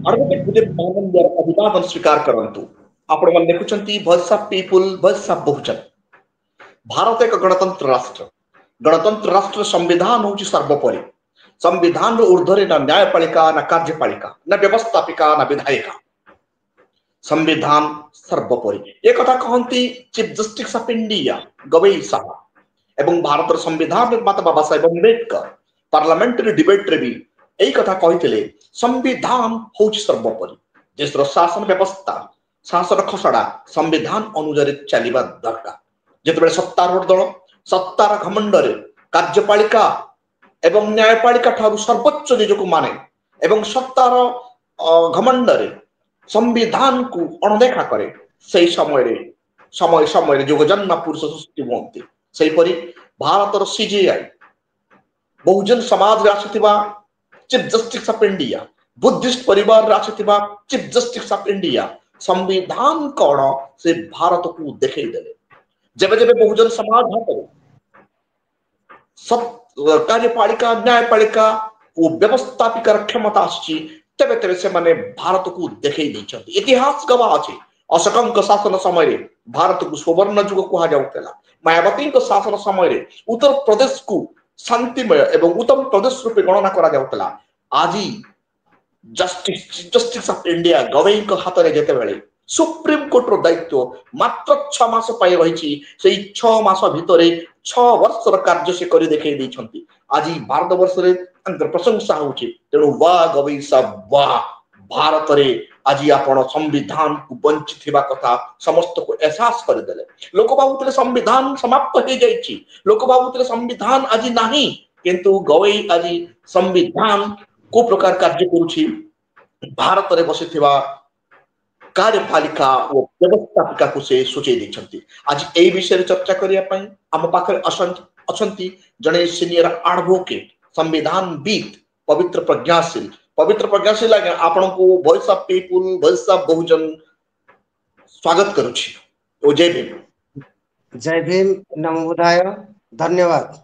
Advocate विजय महानंदर अभिवादन स्वीकार करंतु आपण मन देखुचंती voice of people voice of Bahujan Bharat एक गणतंत्र राष्ट्र संविधान होची सर्वोपरि संविधान ऊर्ध्वरे न न्यायपालिका न कार्यपालिका न व्यवस्थापिका न विधायिका संविधान सर्वोपरि एक कथा कहती chief justice of India Gavai साहब एवं भारत संविधान निर्माता बाबा साहेब अम्बेडकर पार्लियामेंटरी डिबेट रे भी यही कथा कही संविधान होची सर्वोपरि देशर शासन व्यवस्था शासन खसड़ा संविधान अनुसार चलवा दरकार जिते सत्तारूढ़ दल सत्तार घमंडरे कार्यपालिका एवं न्यायपालिका ठारू सर्वोच्च निजक माने एवं सत्तार घमंडरे संविधान को अणदेखा करे से समय समय जोगजन्म पुरुष सृष्टि हुंती सेपरि भारतर सीजेआई बहुजन समाज आसुथिबा chief justice of India Buddhist परिवार आसुथिबा चीफ जस्टिस ऑफ इंडिया संविधान कौन से भारत को देखई देले जबे जबे बहुजन समाज हाथ कार्यपालिका न्यायपालिका को व्यवस्थापिका क्षमता आसी तेबे तेबे से माने भारत को देखई दैछंती इतिहास गवाह अछि अशोकଙ୍କ शासन समय रे भारत को सुवर्ण युग कहा जाउतला मायावती शासन समय रे उत्तर प्रदेश को शांतिमय एवं उत्तम प्रदेश रूपे गणना करा जाउतला आज जस्टिस ऑफ इंडिया गवई हाथ में जिते बेले सुप्रीम कोर्ट रो दायित्व मात्र 6 मास पाई रही से 6 मास भितर 6 वर्षर कार्य से कर देखई दैछंती आज भारत वर्ष रे प्रशंसा होची तेणु वाह गवई साहब वाह भारत रे आज आपण संविधान को वंचित थिबा कथा समस्त को एहसास कर देले लोक भाबुतले संविधान समाप्त हो जाइछि लोक भाबुतले संविधान आज नाही किंतु गवई आज संविधान को प्रकार कार्य करुछि भारत रे बसिथिबा कार्यपालिका और व्यवस्थापिका को से सूचई दैछंती आज एई विषय रे चर्चा करिया पई हम पाखरे अछंती जने सीनियर एडवोकेट संविधानविद पवित्र प्रज्ञाशील आज्ञा आपण को voice of people voice of Bahujan स्वागत करुछि ओ जय भीम नमो बुधाय धन्यवाद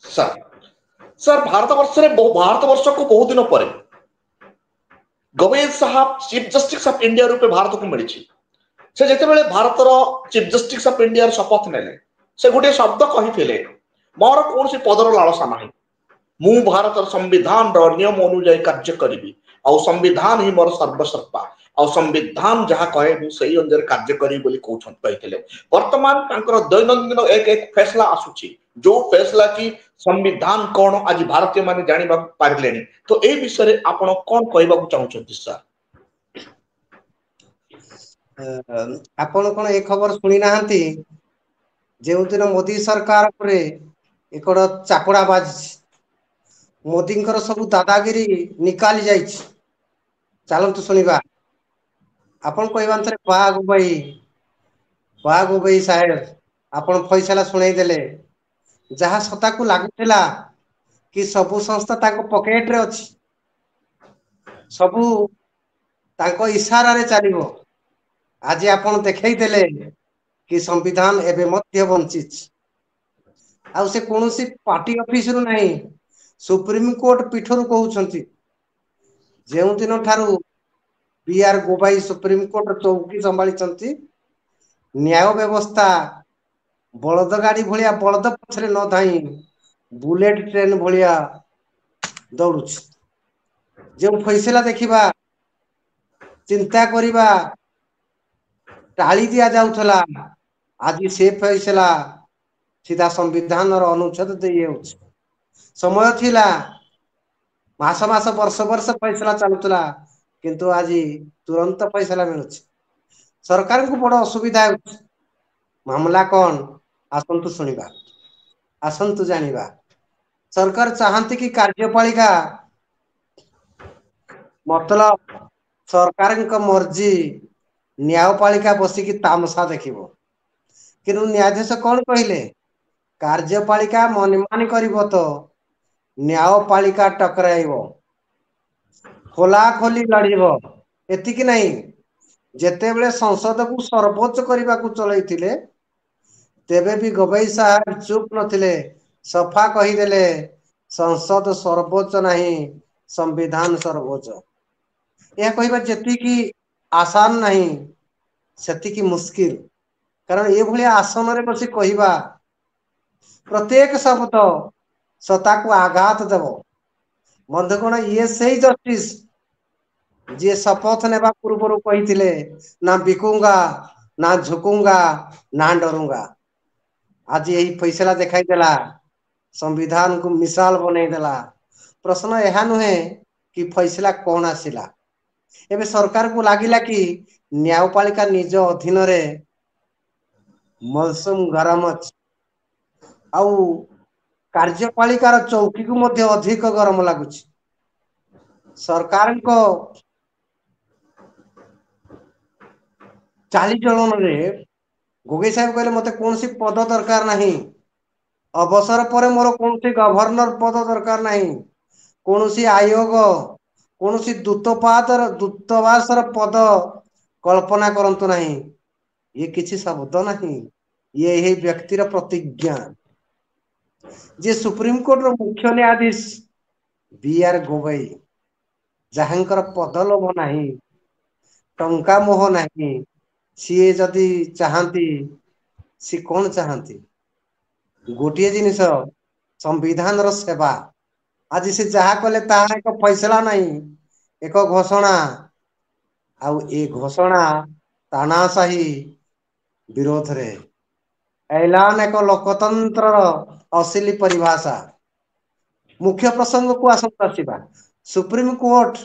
सर भारत वर्ष को बहुत दिन पर गवई साहब चीफ जस्टिस ऑफ इंडिया रूपे भारत को मिली से जिते बेले भारतर चीफ जस्टिस ऑफ इंडिया शपथ नेले से गोटे शब्द कही मोर कौन सी पदर लालसा ना मु भारत संविधान नियम अनुजाई कार्य करी आ संविधान ही मोर सर्वसत्ता आ संविधान जहाँ कहे मुझे अनुसार कार्य करी कही वर्तमान दैनंदिन एक फैसला आसुची जो फैसला की संविधान कौन आज भारतीय माने जानिबा पारले तो ए विषय आपण कौन कहबा चाहउछंती सर आपण कोन एक खबर सुनी नाहंती जेउ दिन मोदी सरकार परे एकड़ चापड़ा बाज मोदी सब दादागिरी निकाली जाइए चलतु शुणा आपण कहवांतर बागुबाई साहेब आपण फैसला शुणाई देले जहाँ सता को लगुला कि सबु संस्था ताको पॉकेट रे अछि सबु ताको इशारा रे चलिबो आज आपण देखै देले कि संविधान एबे मध्य वंचित आ से कोनोसी पार्टी ऑफिस रु नहीं सुप्रीम कोर्ट पीठर कहउछंती जेउ दिन ठारू बीआर गोबाई सुप्रीम कोर्ट चौकी संभाली न्याय व्यवस्था बलद गाड़ी भलिया बलद पछरे न धाई बुलेट ट्रेन भलिया दौड़ू जो फैसला देखिबा चिंता करिबा टाली दिया जाउथला आज से फैसला सीधा संविधान अनुच्छेद दे समय थिला मास मास वर्ष वर्ष फैसला चलुला किंतु आज तुरंत फैसला मिलु सरकार को बड़ असुविधा मामला कौन आसंतु शुणा आसंतु जानिबा सरकार चाहती कि कार्यपालिका मतलब सरकार मर्जी न्यायपालिका बसिकी तामसा देखिबो किंतु न्यायाधीश कौन कहले कार्यपालिका मनमानी करिबो तो न्यायपालिका टकराइबो खोला खोली लड़िबो एतिकी नहीं जेते बेले संसद को सर्वोच्च करने को चलते तेबे भी गवई साहब चुप नथिले सफा कहीदेले संसद सर्वोच्च नहीं संविधान सर्वोच्च यह कहवा जेतिकी आसान नहीं सेतिकी मुस्किल, कारण ये भली आसन रे बसी कहवा प्रत्येक शब्द सत्ता को आघात देव। बंधुगण ये सही जस्टिस जी शपथ नेबा पूर्व कही ना बिकूंगा ना झुकूंगा ना डरूंगा। आज यही फैसला देखाई देला, संविधान को मिसाल बनई देला। प्रश्न यह नुहे कि फैसला कौन आसिला। एबे सरकार को लागिला कि न्यायपालिका निज अधीन रे मौसम गरम अछि आउ कार्यपालिकार चौकी को मध्य अधिक गरम लगुच। सरकार को चालीचलन रे गोगई साहेब कहले मते कौन सी पद दरकार नहीं, अवसर पर मोर कौन सी गवर्नर पद दरकार नहीं, कौन सी आयोग कौन सी दूतावासर पद कल्पना करंतु नहीं। ये किसी शब्द नहीं, ये ही व्यक्तिर प्रतिज्ञा। जे सुप्रीम कोर्ट रो मुख्य न्यायाधीश बी.आर. गोगई जहांकर पद लोभ नहीं, टंका मोह नहीं, सी जदि चाहती सी कौन चाहती गोटे जिनिस संविधान रो सेवा। आज से जहा कले ताहा एक फैसला नहीं, एक घोषणा। आउ ए घोषणा तानाशाही विरोध रे ऐलान एक लोकतंत्र असली परिभाषा। मुख्य प्रसंग को आसवा सुप्रीम कोर्ट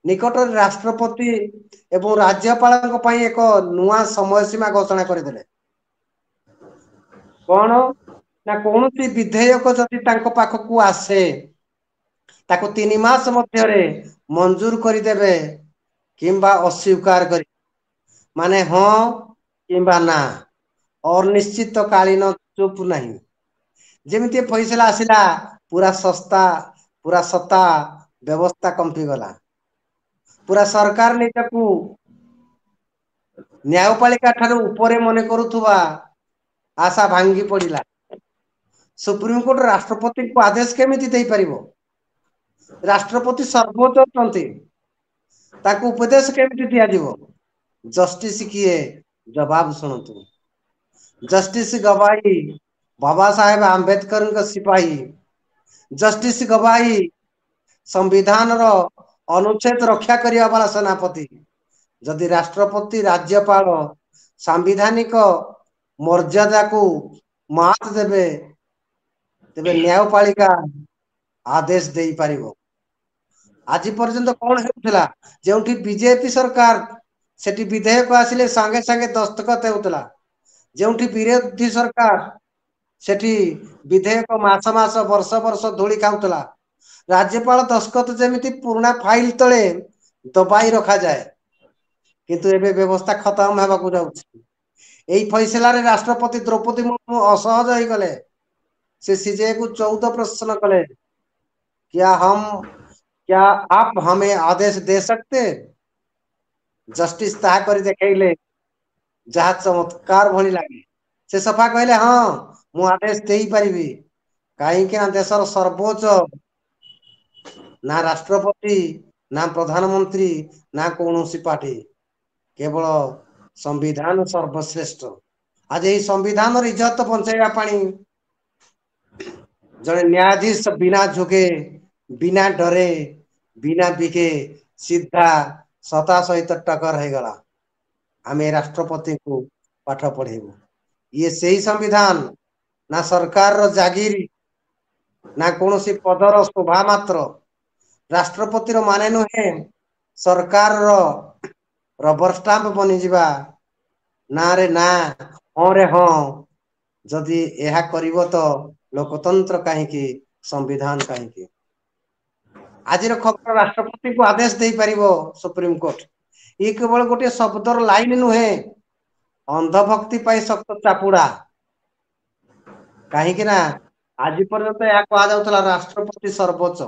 निकट राष्ट्रपति एवं राज्यपाल एक नुआ समय सीमा घोषणा करदेले। कौन ना कौन सी विधेयक जदि पाखक आसे ताको 3 मास मध्य मंजूर करदेवे किंबा अस्वीकार कर माने हाँ किंबा ना और निश्चित कालीन चुप नहीं। जेमिति फैसला आसिला पूरा सत्ता व्यवस्था कंपी गला। पूरा सरकार निजकू न्यायपालिका ठारू ऊपर मन करुथुबा आशा भांगी पड़िला। सुप्रीम कोर्ट राष्ट्रपति को आदेश केमिति देई परिबो? राष्ट्रपति सर्वोच्च तंती ताकू उपदेश केमिति दिया दिबो? जस्टिस किए जवाब सुनतु। जस्टिस गवाई बाबा साहेब आंबेडकर का सिपाही, जस्टिस गवाई संविधान रो अनुच्छेद रक्षा करिया वाला सेनापति। जदि राष्ट्रपति राज्यपाल सांविधानिक मर्यादा को मात देवे तेबे न्यायपालिका आदेश दे पारिबो। आज पर्यंत कौन होता जो बीजेपी सरकार सेठी विधेयक आसिले सांगे सांगे दस्तखत होता, जो विरोधी सरकार सेठी विधेयक मास मास वर्ष वर्ष धूली खाऊला। राज्यपाल दस्तखत जमीती पुराना फाइल तले दबाई रखा जाए, किंतु एबे व्यवस्था खत्म होगा जाउछि। फैसला रे राष्ट्रपति द्रौपदी मुर्मू असहज हो गले। से सीजे को 14 प्रश्न कले, क्या आप हमें आदेश दे सकते? जस्टिस ताहा करी देखैले जहा चमत्कार भली लगे। से सफा कहले हाँ मु आदेश दे पारिबी। कहीं देशर सर्वोच्च ना राष्ट्रपति ना प्रधानमंत्री ना कौन पार्टी, केवल संविधान सर्वश्रेष्ठ। आज यही संविधान इज्जत बचाइवा पानी जड़े न्यायाधीश बिना झुके बिना डरे बिना बिके सीधा सता सहित टकर हो गला। आम राष्ट्रपति को पाठ पढ़ेबू। ये सही संविधान ना सरकार रो जागीर ना कौन सी पदर शोभा मात्र। राष्ट्रपति रो माने नुहे सरकार रो रबर स्टाम्प बनी जीवा ना रे ना हाँ रे हाँ। जदि यह करिवो तो लोकतंत्र कहीं संविधान कहीं। आज खबर राष्ट्रपति को आदेश दे पारिबो सुप्रीम कोर्ट। ये केवल गोटे शब्दर लाइन नुहे, अंधभक्ति पाई शक्त चापुड़ा। कहीं ना आज पर्यंत यह कह जाउतला राष्ट्रपति सर्वोच्च,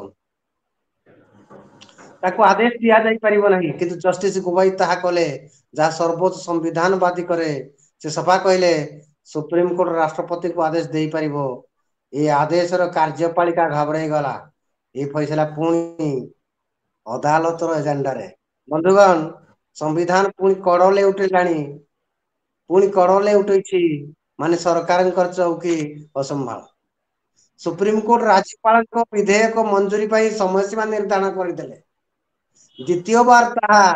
ताको आदेश दिया जाई परिबो नहीं, किंतु जस्टिस गोगोई ताहा कले जहाँ सर्वोच्च संविधानवादी करे से सफा कहले सुप्रीम कोर्ट राष्ट्रपति को आदेश दे पारिबो। ये आदेश रो कार्यपालिका घबराई गला। ये फैसला पुणी अदालत रो एजेंडा रे ବନ୍ଧୁଗଣ संविधान पुणी कड़ले उठेलाणी पुणी कड़ले उठेछि माने सरकारଙ୍କର चौकी असंभाଳ सुप्रीमकोर्ट राज्यपाल विधेयक मंजूरी समय सीमा निर्धारण करदेले द्वितीय बार ताहा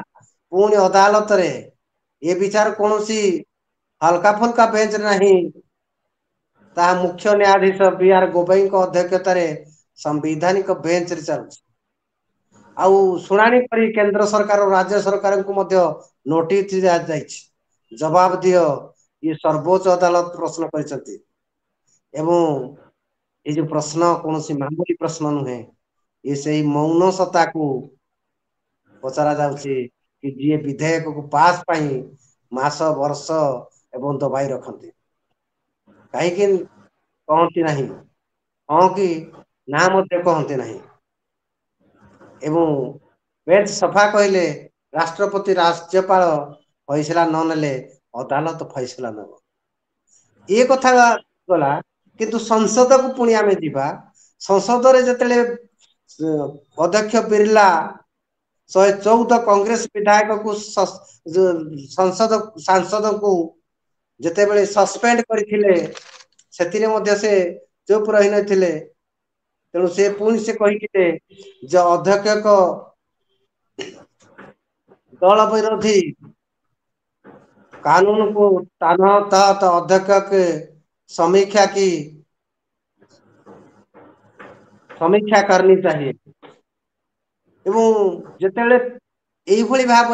पुणी अदालत रे ये विचार कौन सी हल्का फुल्का बेंच नहीं ताहा मुख्य न्यायाधीश बी.आर. गोगोई अध्यक्षतार संवैधानिक बेंच रे चलछि आउ शुणाणी करी केंद्र सरकार और राज्य सरकार को मध्य नोटिस दिया जाइछि जवाब दियो ये सर्वोच्च अदालत प्रश्न करिसथि एवं ये जो प्रश्न कौन सी मामूली प्रश्न नुहे ये से मौन सत्ता को पचरा जाउछि कि जी विधेयक को पास पाई मास वर्ष एवं दबाई रखते कहीं कहती नहीं हाँ कि ना मध्य कहते नहीं एवं बेंच सफा कहले राष्ट्रपति राज्यपाल फैसला न नेले अदालत फैसला नब ये कथा गला किंतु संसद को पुणी आमे जीवा संसद रे जतले अध्यक्ष बिरला 114 कांग्रेस विधायक को संसद सांसद को जते बेले सस्पेंड करथिले सेतिरे मध्य से चुप रही नथिले तेणु से पुणी से कहिथिले जे अध्यक्ष को दल विरोधी कानून को तहत अध्यक्ष के समीक्षा करनी चाहिए एवं जितेबाला यही भाव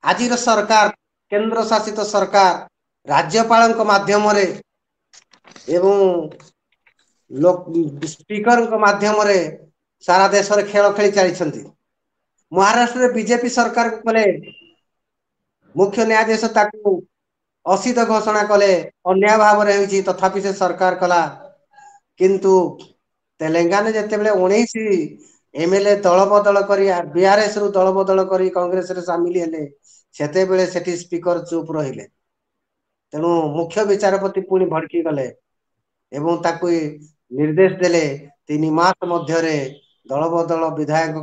आज सरकार केंद्र शासित सरकार राज्यपाल माध्यम एवं स्पीकर माध्यम सारा देश में खेल खेली चली महाराष्ट्र बीजेपी सरकार कले मुख्य न्यायाधीश असित घोषणा कले अन्याय भाव तथापि से सरकार कला किंतु तेलंगाना जितेबाला 19 एमएलए दल बदल कर बीआरएस रु दल बदल कर कांग्रेस रे सामिल हेले सेते बेले सेठी स्पीकर चुप रहिले तेणु मुख्य विचारपति पुणी भड़की गले एवं ताकू निर्देश देले 3 मास मध्य दल बदल विधायक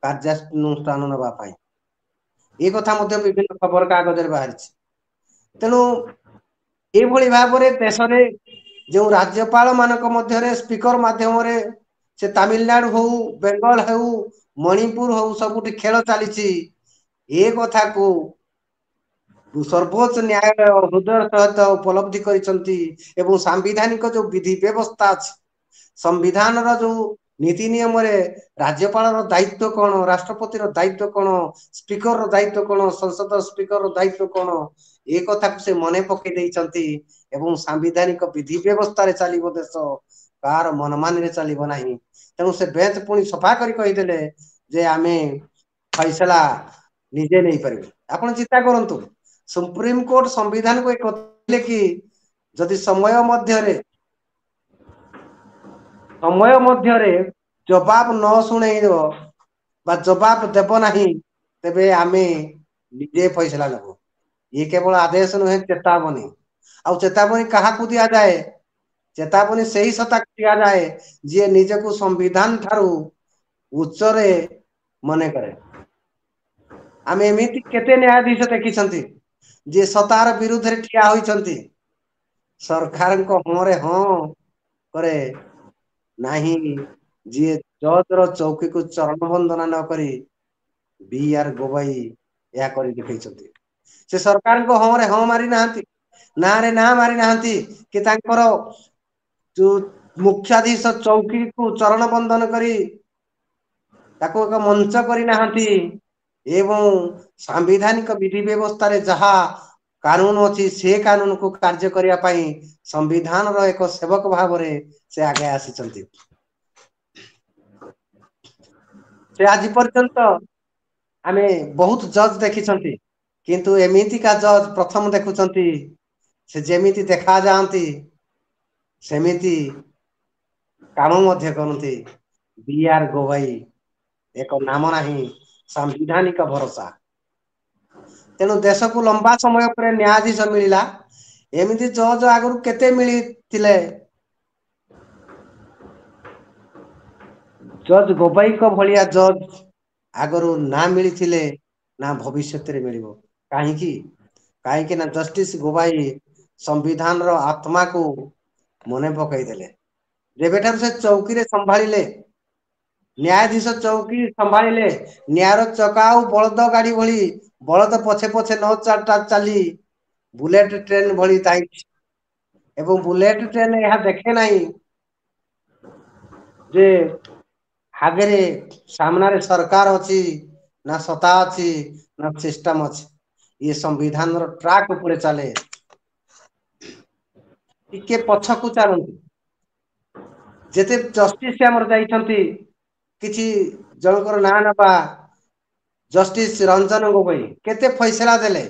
कार्यानुष्ठान नवा पाई ये कथा मध्य विभिन्न खबर कागज बाहरी तेणु ये भाव देश में जो राज्यपाल मानक मध्य स्पीकर माध्यम से तमिलनाडु हो बेंगल हो मणिपुर हो सबुठ खेल चली ये कथा को सर्वोच्च न्यायालय हृदय सहित उपलब्धि कर सांविधानिक जो विधि व्यवस्था अच्छी संविधान जो नीति नियम राज्यपाल दायित्व कौन राष्ट्रपति दायित्व कौन स्पीकर दायित्व कौन संसद स्पीकर दायित्व कौन ये कथा से मन पकई सांविधानिक विधि व्यवस्था चलो देश कार मनमानी चलो ना तेणु से बेंच पुणी सफा करदेले जे आमे फैसला निजे नहीं पारे आप चिंता करूँ सुप्रीम कोर्ट संविधान को कहले कि जदि समय मध्य जवाब न शुणे जवाब देव ना तेबे आमे निजे फैसला लेबो ये केवल आदेश नुहे चेतावनी आ चेतावनी क्या दि जाए चेतावनी से ही सत्ता दि जाए जी निजे को संविधान ठारू उच्चरे मन करे आम एमती केते न्यायाधीश देखी जे सतार विरुद्ध रे ठिया होइछंती सरकार को हमरे हाँ करे नहीं जी जज रो चौकी को चरण वंदना न करी बी.आर. गोगोई या करी दिखैछंती से सरकार को हमरे हाँ मारी नाहंती ना रे ना मारी नाहंती कि तांकर जो मुख्याधीश चौकी को चरण वंदन करी ताको एक मंच करी नाहंती एवं सांविधानिक विधि व्यवस्था रे जहा कानून अच्छी से कानून को कार्य करिया पाई संविधान रो एक सेवक भाव से आगे आसी से आज पर्यंत आमे बहुत जज देखी किंतु एमिति का जज प्रथम देखुचंती से जेमिति देखा जाती सेमिति काम मध्य करती बी.आर. गोगोई एक नाम नहीं सांविधानिक भरोसा तेणु देश को लंबा समय पर न्यायाधीश मिलला एमती जज आगु केते मिली जज गोगोई को भलिया जज आगरू ना मिली ना भविष्य मिलिबो कहीं ना जस्टिस गोबाई संविधान रो आत्मा को मने पकई देले जेबेठार से चौकी रे संभाळिले न्यायाधीश चौकी संभाळिले न्यायर चकाउ बलद गाड़ी भली बलद पछे पछे न चली बुलेट ट्रेन भली ताई एवं बुलेट ट्रेन यह देखे नहीं जे आगे सामने सरकार अच्छी ना सत्ता अच्छी ना सिस्टम अच्छी ये संविधान ट्रैक उपरे चले टिके पछकु चलती जेते जस्टिस हमर जाइछंती किछि जनकर ना नबा जस्टिस रंजन गोगोई केते फैसला देले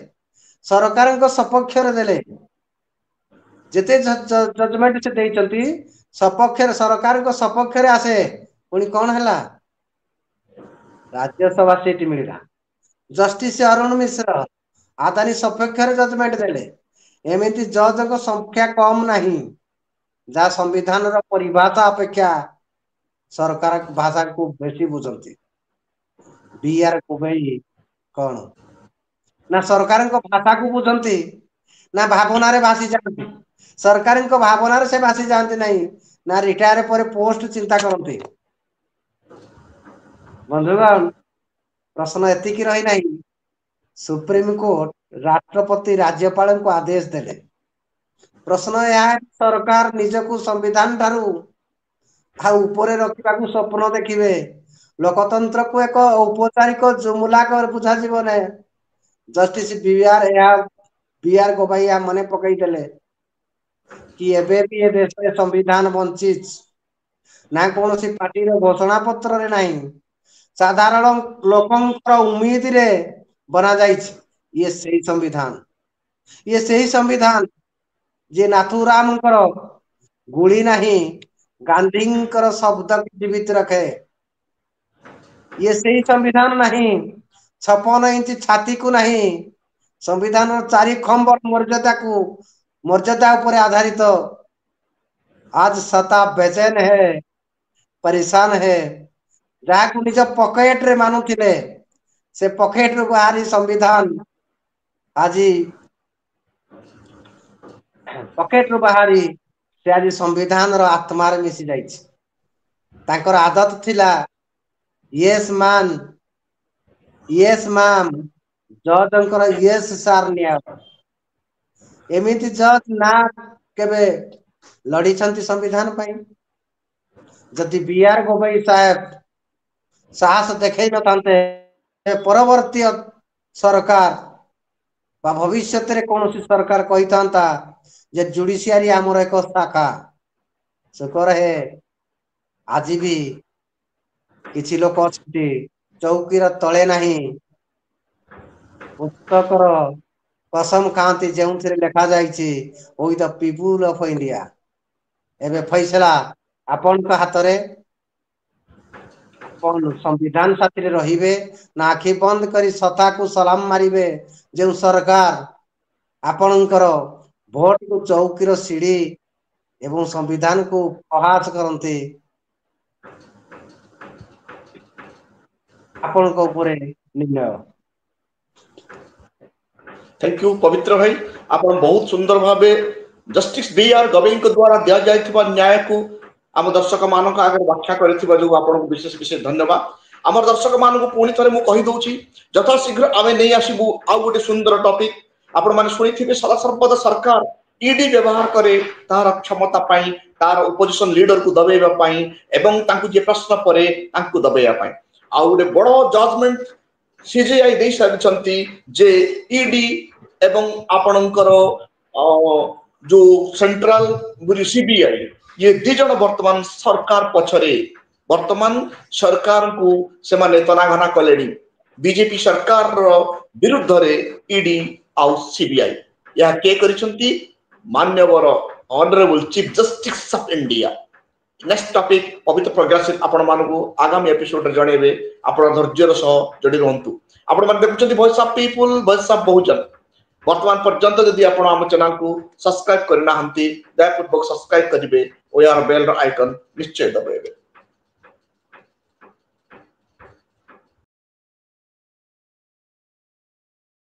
सरकार सपक्ष देले जेते जजमेंट से देइछंती सपक्ष सरकार सपक्ष आसे पुणी कौन है राज्यसभा सीट मिलला जस्टिस अरुण मिश्र आदानी सपक्ष जजमेंट देले एमती जज संख्या कम नहीं जहाँ संविधान परिभाषा अपेक्षा सरकार भाषा को बेसी बुझंती बीआर कुबेई कौन ना सरकार भाषा को बुझंती ना भावना भासी जाती सरकार भावना से भासी जाती नहीं ना रिटायर पर पोस्ट चिंता करती बंधुगण प्रश्न एतिकी रही नहीं सुप्रीम कोर्ट राष्ट्रपति राज्यपाल को आदेश देले प्रश्न यह सरकार निजकू संविधान ठारू ऊपर रखा स्वप्न देखिए लोकतंत्र को एक औपचारिक जुमुला कर बुझा जीवन जस्टिस बीआर गोबाई मने पकई देले कि एबे भी ये देश में संविधान वंचित ना कौन सी पार्टी घोषणा पत्र रे नहीं साधारण लोकंकर उम्मीद रे बना जाइए ये सही संविधान जे नाथुराम गुड़ी नहीं गांधी शब्द को जीवित रखे ये सही संविधान नहीं 56 इंच छाती को नहीं संविधान 4 खंब मर्यादा उपर आधारित आज सत्ता बेचैन है परेशान है जहाँ को निज पकेट रे मानुथिले से पकेट रे बाहरी संविधान आज पकेट रू बाहरी से आज संविधान रो आत्मा रे मिसी जाइछ ताकर आदत थिला यस मैम जज यस सार निया एमिति जज ना केबे लड़ी संविधान पाई जदि बीआर गोगोई साहेब साहस देखै न तांते परवर्ती सरकार बा भविष्य रे कौन सरकार कही था जे जुडिशियरी आमर एक शाखा सुकर है आज भी किसी लोक अच्छी चौकीर तले नहीं पुस्तक कसम खाती जो लिखा जाइए with the people of India एबे फैसला आपण हाथ रे संविधान साथी रहिबे ना आखि बंद करी सत्ता को सलाम मारिबे जो सरकार आपणकर भोट को चौकीर सीढ़ी एवं संविधान को प्रहास करते आपण को ऊपर निर्णय थैंक यू पवित्र भाई आपण बहुत सुंदर भावे जस्टिस बीआर गोगोई द्वारा दिया जायथिबा न्याय को आम दर्शक मानक आगे व्याख्या करथिबा जो आपण को विशेष विशेष धन्यवाद आम दर्शक मान को पुणी थे मुझे कहीदे यथा शीघ्र आम नहीं आसबू आउ गोटे सुंदर टॉपिक आपण मैंने शुणी सदा सर्वदा सरकार ईडी व्यवहार करे तार क्षमता पाई तार ओपोजिशन लीडर को दबेबा पाई एवं तांकु जे प्रश्न परे तांकु दबेबा पाई आउ गोटे बड़ जजमेंट सीजीआई दे सारिछंती जे ईडी एवं आपणकर जो सेंट्रल सीबीआई ये दी जन वर्तमान सरकार पछरे वर्तमान सरकार को से माने तनाघना कलेनी बीजेपी सरकार विरुद्ध रे ईडी आउ सीबीआई या के करिसंती मान्यवर honourable chief justice of India next topic पवित्र प्रज्ञाशील आपण मानकु आगामी एपिसोड रे जणेबे आपण धैर्यर सह जोडी रहंतु आपण मान देखुचंती voice of people voice of Bahujan वर्तमान पर्यंत यदि आपण आम चैनल को सब्सक्राइब करना हंती दयापूर्वक सब्सक्राइब करिवे और यार बेल आइकन निश्चय दबाइबे।